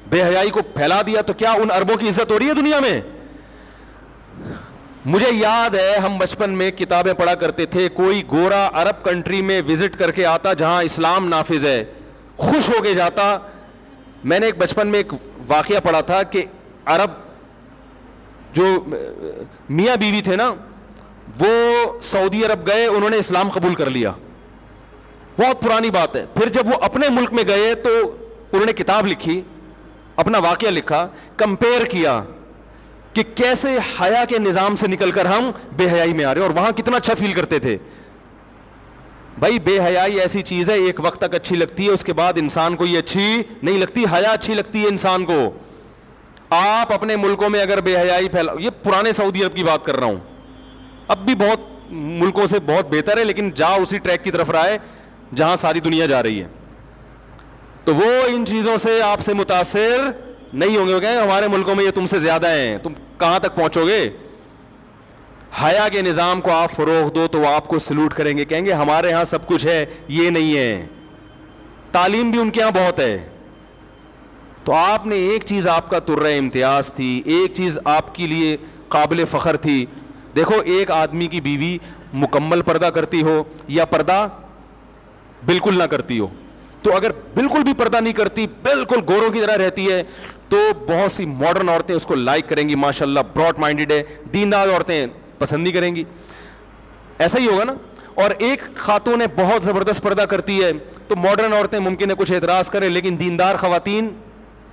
بے حیائی کو پھیلا دیا تو کیا ان عربوں کی عزت ہو رہی ہے دنیا میں؟ مجھے یاد ہے ہم بچپن میں کتابیں پڑھا کرتے تھے, کوئی گورا عرب کنٹری میں وزٹ کر کے آتا جہاں اسلام نافذ ہے, خوش ہو کے جاتا میں نے ایک بچپن میں ایک واقعہ پڑھا تھا کہ عرب جو میاں بیوی تھے نا, وہ سعودی عرب گئے, انہوں نے اسلام قبول کر لیا, بہت پرانی بات ہے. پھر جب وہ اپنے ملک میں گئے تو انہوں نے کتاب لکھی, اپنا واقعہ لکھا, کمپیئر کیا کہ کیسے حیا کے نظام سے نکل کر ہم بے حیائی میں آ رہے ہیں, اور وہاں کتنا اچھا فیل کرتے تھے. بھائی بے حیائی ایسی چیز ہے, ایک وقت تک اچھی لگتی ہے, اس کے بعد انسان کو یہ اچھی نہیں لگتی. حیا اچھی لگتی ہے انسان کو. آپ اپنے ملکوں میں اگر بے حیائی پھیلا, یہ پرانے سعودی عرب کی بات کر رہا ہوں, اب بھی بہت ملکوں سے بہت بہتر ہے, لیکن جا اسی ٹریک کی طرف رہا ہے جہاں ساری دنیا جا رہی ہے. تو وہ ان چیزوں سے آپ سے متاثر نہیں ہوں گے, وہ کہیں ہمارے ملکوں میں یہ تم سے زیادہ ہیں, تم کہاں تک پہنچو گے. حیا کے نظام کو آپ فروغ دو تو وہ آپ کو سلوٹ کریں گے, کہیں گے ہمارے ہاں سب کچھ ہے, یہ نہیں ہے. تعلیم بھی ان کے ہاں بہت ہے. تو آپ نے ایک چیز آپ کا ترہ امتیاز تھی, ایک چیز آپ کے لیے قابل فخر تھی. دیکھو ایک آدمی کی بیوی مکمل پردہ کرتی ہو یا پردہ بالکل نہ کرتی ہو, تو اگر بالکل بھی پردہ نہیں کرتی, بالکل گوروں کی طرح رہتی ہے, تو بہت سی ماڈرن عورتیں اس کو لائک کریں گی, ماشاءاللہ براڈ مائنڈڈ ہے. دیندار عورتیں پسند نہیں کریں گی. ایسا ہی ہوگا نا. اور ایک خاتون بہت زبردست پردہ کرتی ہے, تو ماڈرن عورتیں ممکن ہے کچھ اعتراض کریں, لیکن دیندار خواتین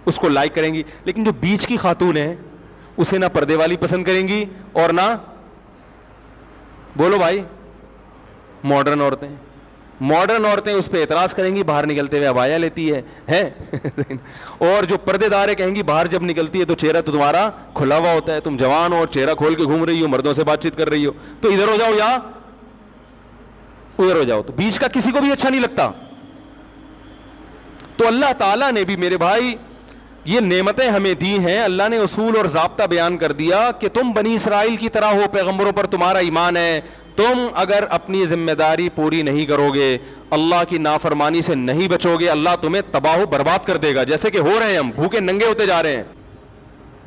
اس کو لائک کریں گی. لیکن جو بیچ کی خاتون ہے اسے نہ پردے والی پسند کریں گی اور نہ, بولو بھائی, ماڈرن عورتیں. ماڈرن عورتیں اس پہ اعتراض کریں گی, باہر نکلتے ہوئے عبایا لیتی ہے اور جو پردے دار ہے کہیں گی باہر جب نکلتی ہے تو چہرہ تو تمہارا کھلا ہوا ہوتا ہے, تم جوان ہو اور چہرہ کھول کے گھوم رہی ہو, مردوں سے بات چیت کر رہی ہو, تو ادھر ہو جاؤ یا ادھر ہو جاؤ. تو بیچ کا کسی کو بھی اچھا نہیں لگتا. تو اللہ تعالیٰ نے بھی میرے بھائی یہ نعمتیں ہمیں دی ہیں, اللہ نے اصول اور ضابطہ بیان کر دیا کہ تم بنی اسرائیل کی طرح ہو, پیغمبروں پر تمہارا ایمان ہے, تم اگر اپنی ذمہ داری پوری نہیں کرو گے, اللہ کی نافرمانی سے نہیں بچو گے, اللہ تمہیں تباہ و برباد کر دے گا, جیسے کہ ہو رہے ہیں, ہم بھوکے ننگے ہوتے جا رہے ہیں.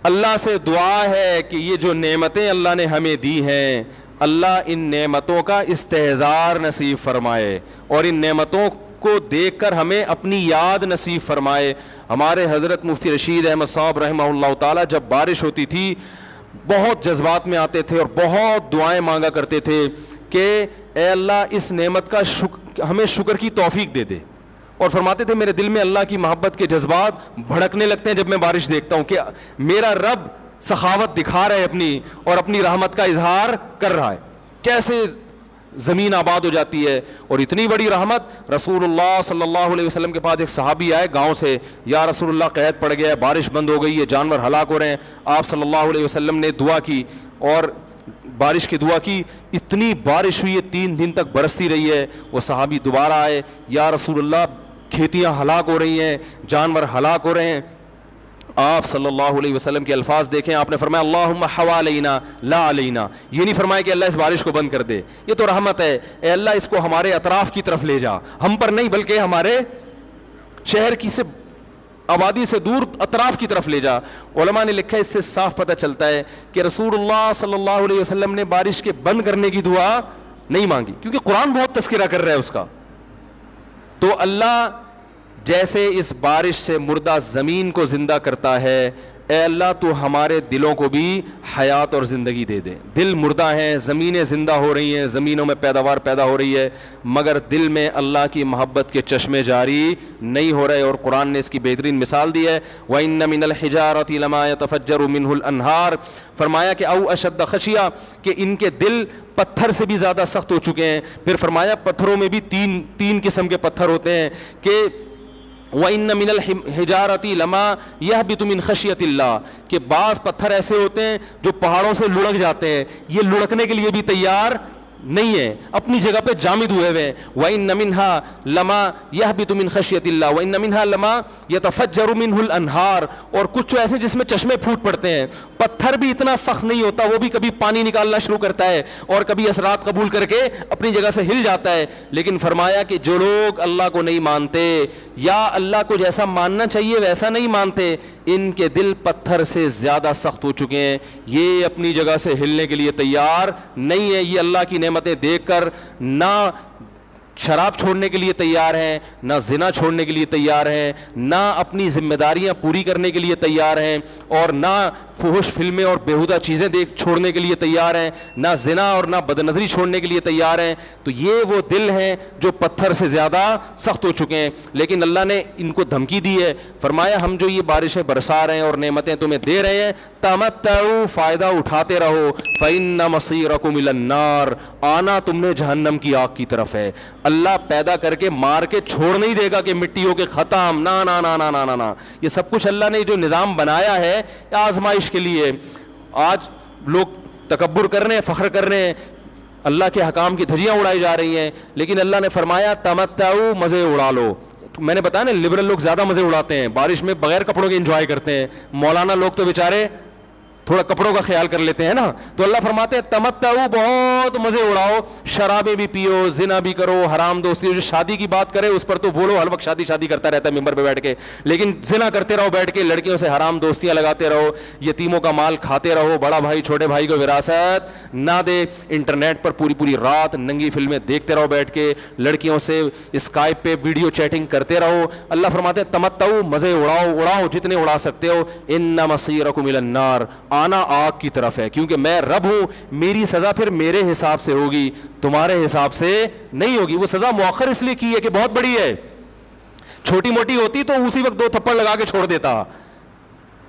اللہ سے دعا ہے کہ یہ جو نعمتیں اللہ نے ہمیں دی ہیں, اللہ ان نعمتوں کا استحضار نصیب فرمائے, اور ان نعمتوں کو دیکھ کر ہمیں اپنی یاد نصیب فرمائے. ہمارے حضرت مفتی رشید احمد صاحب رحمہ اللہ تعالی جب بارش ہوتی تھی بہت جذبات میں آتے تھے اور بہت دعائیں مانگا کرتے تھے کہ اے اللہ اس نعمت کا ہمیں شکر کی توفیق دے دے, اور فرماتے تھے میرے دل میں اللہ کی محبت کے جذبات بھڑکنے لگتے ہیں جب میں بارش دیکھتا ہوں کہ میرا رب سخاوت دکھا رہا ہے اپنی, اور اپنی رحمت کا اظہار کر رہا ہے. کیسے زمین آباد ہو جاتی ہے. اور اتنی بڑی رحمت, رسول اللہ صلی اللہ علیہ وسلم کے پاس ایک صحابی آئے گاؤں سے, یا رسول اللہ قحط پڑ گیا ہے, بارش بند ہو گئی ہے, جانور ہلاک ہو رہے ہیں. آپ صلی اللہ علیہ وسلم نے دعا کی اور بارش کی دعا کی, اتنی بارش ہوئی ہے 3 دن تک برستی رہی ہے. وہ صحابی دوبارہ آئے, یا رسول اللہ کھیتیاں ہلاک ہو رہی ہیں, جانور ہلاک ہو رہے ہیں. آپ صلی اللہ علیہ وسلم کے الفاظ دیکھیں, آپ نے فرمایا اللہم حوالینا لا علینا. یہ نہیں فرمایا کہ اللہ اس بارش کو بند کر دے, یہ تو رحمت ہے, اے اللہ اس کو ہمارے اطراف کی طرف لے جا, ہم پر نہیں بلکہ ہمارے شہر کی سے آبادی سے دور اطراف کی طرف لے جا. علماء نے لکھا ہے اس سے صاف پتہ چلتا ہے کہ رسول اللہ صلی اللہ علیہ وسلم نے بارش کے بند کرنے کی دعا نہیں مانگی, کیونکہ قرآن بہت تذکرہ کر رہا ہے اس کا. تو اللہ جیسے اس بارش سے مردہ زمین کو زندہ کرتا ہے, اے اللہ تو ہمارے دلوں کو بھی حیات اور زندگی دے دے. دل مردہ ہیں, زمینیں زندہ ہو رہی ہیں, زمینوں میں پیداوار پیدا ہو رہی ہے, مگر دل میں اللہ کی محبت کے چشمے جاری نہیں ہو رہے. اور قرآن نے اس کی بہترین مثال دی ہے, وَإِنَّ مِنَ الْحِجَارَةِ لَمَا يَتَفَجَّرُ مِنْهُ الْأَنْهَارُ. فرمایا کہ او اشد خشیہ, کہ ان کے دل پتھر سے بھی زیادہ سخت ہو چکے ہیں. پھر فرمایا پتھروں میں بھی تین قسم کے پتھر ہوتے ہیں کہ وَإِنَّ مِنَ الْحِجَارَةِ لَمَا يَهْبِطُ مِنْ خَشْيَةِ اللَّهِ, کہ بعض پتھر ایسے ہوتے ہیں جو پہاڑوں سے لڑک جاتے ہیں, یہ لڑکنے کے لیے بھی تیار نہیں ہے, اپنی جگہ پہ جامد ہوئے ہوئے ہیں. وَإِنَّ مِنْهَا لَمَا يَهْبِطُ مِنْ خَشْيَةِ اللَّهِ وَإِنَّ مِنْهَا لَمَا يَتَفَجَّرُ مِنْهُ الْأَنْهَارُ. اور کچھ ایسے جس میں چشمے پھوٹ پڑتے ہیں. پتھر بھی اتنا سخت نہیں ہوتا, وہ بھی کبھی پانی نکالنا شروع کرتا ہے اور کبھی اثرات قبول کر کے اپنی جگہ سے ہل جاتا ہے. لیکن فرمایا کہ جو لوگ اللہ کو نہیں مانتے یا اللہ کو جیسا ماننا چاہیے ویسا نہیں مانتے, ان کے دل پتھر سے زیادہ سخت ہو چکے ہیں, یہ اپنی جگہ سے ہلنے کے لیے تیار نہیں ہے. یہ اللہ کی نعمتیں دیکھ کر نہ شراب چھوڑنے کے لیے تیار ہیں، نہ زنا چھوڑنے کے لیے تیار ہیں، نہ اپنی ذمہ داریاں پوری کرنے کے لیے تیار ہیں، اور نہ فحش فلمیں اور بیہودہ چیزیں چھوڑنے کے لیے تیار ہیں، نہ زنا اور نہ بدنظری چھوڑنے کے لیے تیار ہیں. تو یہ وہ دل ہیں جو پتھر سے زیادہ سخت ہو چکے ہیں. لیکن اللہ نے ان کو دھمکی دی ہے، فرمایا ہم جو یہ بارشیں برسا رہے ہیں اور نعمتیں تمہیں دے رہے ہیں، تمتعوا، فائدہ اٹھاتے رہو، فإن مصيركم إلى النار، آنا تم نے جہنم کی آگ کی طرف ہے. اللہ پیدا کر کے مار کے چھوڑ نہیں دے گا کہ مٹی ہو کے ختم، نا نا نا نا نا نا. یہ سب کچھ اللہ نے جو نظام بنایا ہے آزمائش کے لیے. آج لوگ تکبر کر رہے ہیں، فخر کر رہے ہیں، اللہ کے حکام کی دھجیاں اڑائی جا رہی ہیں، لیکن اللہ نے فرمایا تمتعوا، مزے اڑا لو. میں نے بتایا نا لبرل لوگ زیادہ مزے اڑاتے ہیں، بارش میں بغیر کپڑوں کے انجوائے کرتے ہیں. مولانا لوگ تو بیچارے تھوڑا کپڑوں کا خیال کر لیتے ہیں نا. تو اللہ فرماتے ہیں تمتعوا، بہت مزے اڑاؤ، شرابیں بھی پیو، زنا بھی کرو، حرام دوستی. جو شادی کی بات کرے اس پر تو بولو ہر وقت شادی شادی کرتا رہتا ہے ممبر پہ بیٹھ کے، لیکن زنا کرتے رہو بیٹھ کے، لڑکیوں سے حرام دوستیاں لگاتے رہو، یتیموں کا مال کھاتے رہو، بڑا بھائی چھوٹے بھائی کو وراثت نہ دے، انٹرنیٹ پر پوری پوری رات ننگی فلمیں دیکھتے رہو بیٹھ کے، لڑکیوں سے اسکائپ پہ ویڈیو چیٹنگ کرتے رہو. اللہ فرماتے ہیں تمتعوا، مزے اڑاؤ جتنے اڑا سکتے ہو. ان مصیرکم الی النار، آنا آگ کی طرف ہے، کیونکہ میں رب ہوں، میری سزا پھر میرے حساب سے ہوگی، تمہارے حساب سے نہیں ہوگی. وہ سزا مؤخر اس لیے کی ہے کہ بہت بڑی ہے، چھوٹی موٹی ہوتی تو اسی وقت 2 تھپڑ لگا کے چھوڑ دیتا.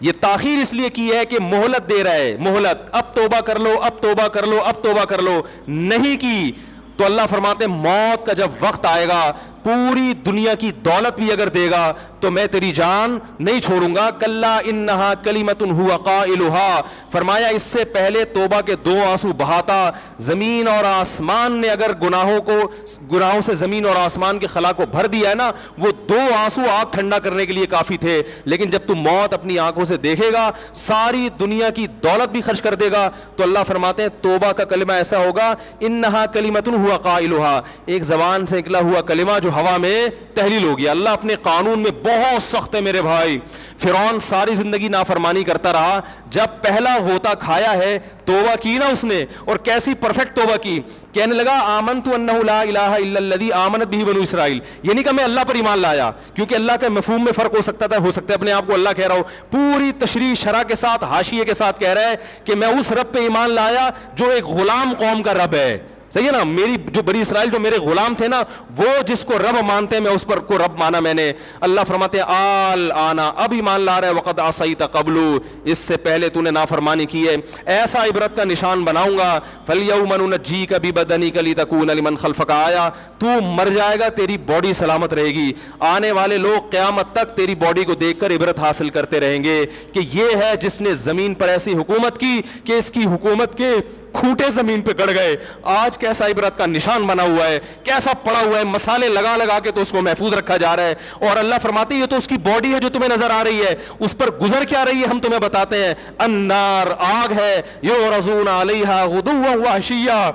یہ تاخیر اس لیے کی ہے کہ مہلت دے رہا ہے، مہلت، اب توبہ کر لو، اب توبہ کر لو، اب توبہ کر لو. نہیں کی تو اللہ فرماتے ہیں موت کا جب وقت آئے گا، پوری دنیا کی دولت بھی اگر دے گا تو میں تیری جان نہیں چھوڑوں گا. کلا انہا کلمۃ ہوا قائلھا، فرمایا اس سے پہلے توبہ کے 2 آنسو بہاتا. زمین اور آسمان نے اگر گناہوں سے زمین اور آسمان کے خلا کو بھر دیا ہے نا، وہ 2 آنسو آگ ٹھنڈا کرنے کے لیے کافی تھے. لیکن جب تم موت اپنی آنکھوں سے دیکھے گا، ساری دنیا کی دولت بھی خرچ کر دے گا، تو اللہ فرماتے ہیں توبہ کا کلمہ ایسا ہوگا، انہا کلمۃ ہوا قائلھا، ایک زبان سے نکلا ہوا کلمہ جو ہوا میں تحلیل ہو گیا. اللہ اپنے قانون میں بہت سخت ہے میرے بھائی. فرعون ساری زندگی نافرمانی کرتا رہا، جب پہلا غوطہ کھایا ہے توبہ کی نا اس نے، اور کیسی پرفیکٹ توبہ کی. کہنے لگا آمنت انہ لا الہ الا الذی آمنت بہ بنو اسرائیل، یہ نہیں کہ میں اللہ پر ایمان لایا، کیونکہ اللہ کے مفہوم میں فرق ہو سکتا ہے اپنے آپ کو اللہ کہہ رہا ہو. پوری تشریح شرح کے ساتھ، حاشیے کے ساتھ کہہ رہا ہے کہ میں اس رب پہ ایمان لایا جو ایک غلام قوم کا رب ہے. صحیح ہے نا، میری جو بنی اسرائیل جو میرے غلام تھے نا، وہ جس کو رب مانتے ہیں میں اس پر کو رب مانا میں نے. اللہ فرماتے ہیں آل آنا، اب ایمان لا رہا ہے، وقد عصیت قبل، اس سے پہلے تو نے نافرمانی کی ہے. ایسا عبرت کا نشان بناؤں گا، فالیوم ننجیک ببدنک لتکون لمن خلفک آیا، تو مر جائے گا تیری باڈی سلامت رہے گی. آنے والے لوگ قیامت تک تیری باڈی کو دیکھ کر عبرت حاصل کرتے رہیں گے کہ یہ ہے جس نے زمین پر ایسی حکومت کی کہ اس کی حکومت کے کھوٹے زمین پہ گڑ گئے. آج کیسا عبرت کا نشان بنا ہوا ہے، کیسا پڑا ہوا ہے، مسالے لگا لگا کے تو اس کو محفوظ رکھا جا رہا ہے. اور اللہ فرماتے ہیں یہ تو اس کی باڈی ہے جو تمہیں نظر آ رہی ہے، اس پر گزر کیا رہی ہے ہم تمہیں بتاتے ہیں. النار، آگ ہے، یعرضون علیہا غدوا وعشیا،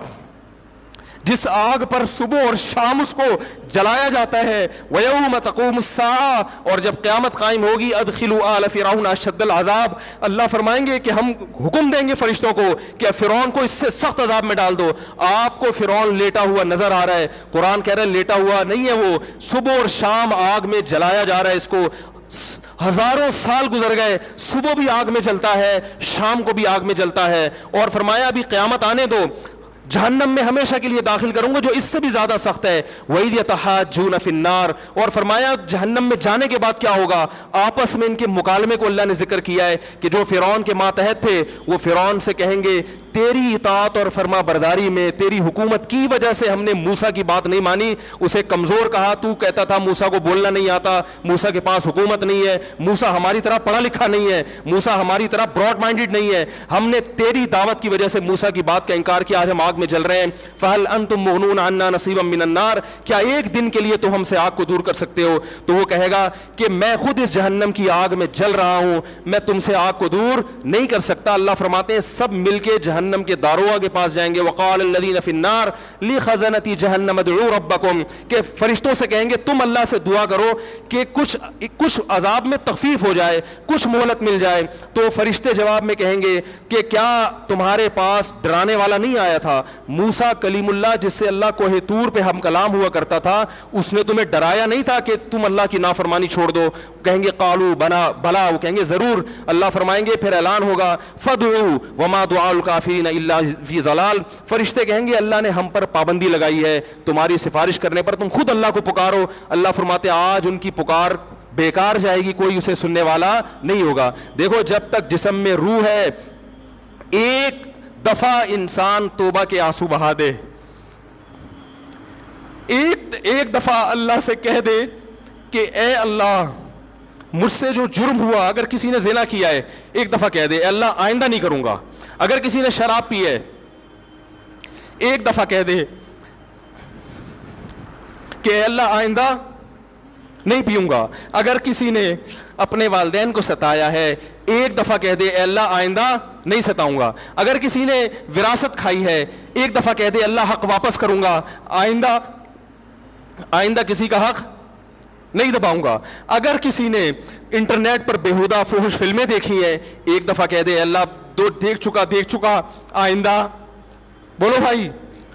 جس آگ پر صبح اور شام اس کو جلایا جاتا ہے. وَيَوْمَ تَقُومُ السَّاعَةُ، اور جب قیامت قائم ہوگی، أَدْخِلُوا آلَ فِرْعَوْنَ أَشَدَّ الْعَذَابِ، اللہ فرمائیں گے کہ ہم حکم دیں گے فرشتوں کو کہ فرعون کو اس سے سخت عذاب میں ڈال دو. آپ کو فرعون لیٹا ہوا نظر آ رہا ہے، قرآن کہہ رہا ہے لیٹا ہوا نہیں ہے، وہ صبح اور شام آگ میں جلایا جا رہا ہے. اس کو ہزاروں سال گزر گئے، صبح بھی آگ میں جلتا ہے، شام کو بھی آگ میں جلتا ہے. اور فرمایا ابھی قیامت آنے دو، جہنم میں ہمیشہ کے لیے داخل کروں گا جو اس سے بھی زیادہ سخت ہے. وَإِذْ يَتَحَاجُّونَ فِي النَّارِ، اور فرمایا جہنم میں جانے کے بعد کیا ہوگا. آپس میں ان کے مکالمے کو اللہ نے ذکر کیا ہے کہ جو فرعون کے ماتحت تھے وہ فرعون سے کہیں گے تیری اطاعت اور فرما برداری میں، تیری حکومت کی وجہ سے ہم نے موسیٰ کی بات نہیں مانی. اسے کمزور کہا، تو کہتا تھا موسیٰ کو بولنا نہیں آتا، موسیٰ کے پاس حکومت نہیں ہے، موسیٰ ہماری طرح پڑھا لکھا نہیں ہے، موسیٰ ہماری طرح براڈ مائنڈڈ نہیں ہے. ہم نے تیری دعوت کی وجہ سے موسیٰ کی بات کا انکار کیا، آج ہم آگ میں جل رہے ہیں. فَهَلْ أَنْتُمْ مُغْنُونَ عَنَّا نَصِيبًا مِّنَ النَّارِ، کیا ایک دن کے لیے تو ہم سے آگ کو دور کر سکتے ہو. تو وہ کہے گا کہ میں خود اس جہنم کی آگ میں جل رہا ہوں، میں تم سے آگ کو دور نہیں کر سکتا. اللہ فرماتے ہیں سب مل کے جہنم جہنم کے داروغہ کے پاس جائیں گے. وقال الذین فی النار لخزنۃ جہنم ادعوا ربکم, کہ فرشتوں سے کہیں گے تم اللہ سے دعا کرو کہ کچھ عذاب میں تخفیف ہو جائے, کچھ مہلت مل جائے. تو فرشتے جواب میں کہیں گے کہ کیا تمہارے پاس ڈرانے والا نہیں آیا تھا؟ موسیٰ کلیم اللہ جس سے اللہ کوہ طور پہ ہم کلام ہوا کرتا تھا, اس نے تمہیں ڈرایا نہیں تھا کہ تم اللہ کی نافرمانی چھوڑ دو؟ کہیں گے قالوا بلا, وہ کہیں گے ضرور. اللہ فرمائیں گے پھر اعلان ہوگا فدعوا وما دعاء الکافرین الا فی ضلال. فرشتے کہیں گے اللہ نے ہم پر پابندی لگائی ہے تمہاری سفارش کرنے پر, تم خود اللہ کو پکارو. اللہ فرماتے آج ان کی پکار بیکار جائے گی, کوئی اسے سننے والا نہیں ہوگا. دیکھو جب تک جسم میں روح ہے, ایک دفعہ انسان توبہ کے آنسو بہا دے, ایک دفعہ اللہ سے کہہ دے کہ اے اللہ مجھ سے جو جرم ہوا, اگر کسی نے زنا کیا ہے ایک دفعہ کہہ دے اے اللہ آئندہ نہیں کروں گا. اگر کسی نے شراب پی ہے ایک دفعہ کہہ دے کہ اے اللہ آئندہ نہیں پیوں گا. اگر کسی نے اپنے والدین کو ستایا ہے ایک دفعہ کہہ دے اے اللہ آئندہ نہیں ستاؤں گا. اگر کسی نے وراثت کھائی ہے ایک دفعہ کہہ دے اللہ حق واپس کروں گا, آئندہ کسی کا حق نہیں دباؤں گا. اگر کسی نے انٹرنیٹ پر بیہودہ فحش فلمیں دیکھی ہیں ایک دفعہ کہہ دے اللہ دیکھ چکا آئندہ بولو بھائی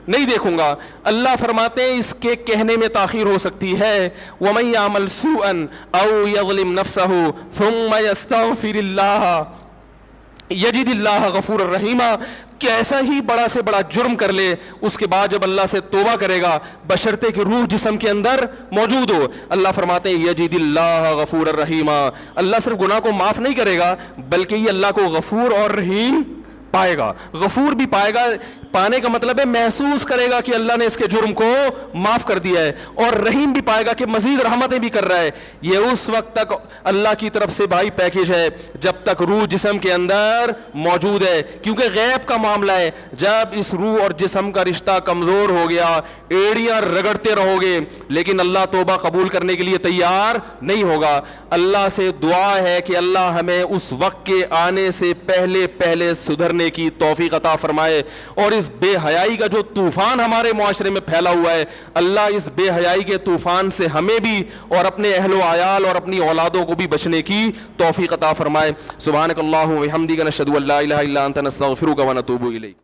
نہیں دیکھوں گا. اللہ فرماتے ہیں اس کے کہنے میں تاخیر ہو سکتی ہے. وَمَن يَعْمَلْ سُوءًا أَوْ يَظْلِمْ نَفْسَهُ ثُمَّ يَسْتَغْفِرِ اللَّهَ یجد اللہ غفور الرحیمہ, کہ ایسا ہی بڑا سے بڑا جرم کر لے, اس کے بعد جب اللہ سے توبہ کرے گا بشرطے کہ روح جسم کے اندر موجود ہو, اللہ فرماتے ہیں یجد اللہ غفور الرحیمہ, اللہ صرف گناہ کو معاف نہیں کرے گا بلکہ یہ اللہ کو غفور اور رحیم پائے گا. غفور بھی پائے گا, پانے کا مطلب ہے محسوس کرے گا کہ اللہ نے اس کے جرم کو معاف کر دیا ہے, اور رحیم بھی پائے گا کہ مزید رحمتیں بھی کر رہا ہے. یہ اس وقت تک اللہ کی طرف سے بھائی پیکیج ہے جب تک روح جسم کے اندر موجود ہے, کیونکہ غیب کا معاملہ ہے. جب اس روح اور جسم کا رشتہ کمزور ہو گیا ایڑیاں رگڑتے رہو گے لیکن اللہ توبہ قبول کرنے کے لیے تیار نہیں ہوگا. اللہ سے دعا ہے کہ اللہ ہمیں اس وقت کے آنے سے پہلے سدھرنے کی توفیق عطا فرمائے, اور اس بے حیائی کا جو طوفان ہمارے معاشرے میں پھیلا ہوا ہے اللہ اس بے حیائی کے طوفان سے ہمیں بھی اور اپنے اہل و عیال اور اپنی اولادوں کو بھی بچنے کی توفیق عطا فرمائے. سبحانک اللہم و بحمدک نشہد ان لا الہ الا انت نستغفرک و نتوب الیک.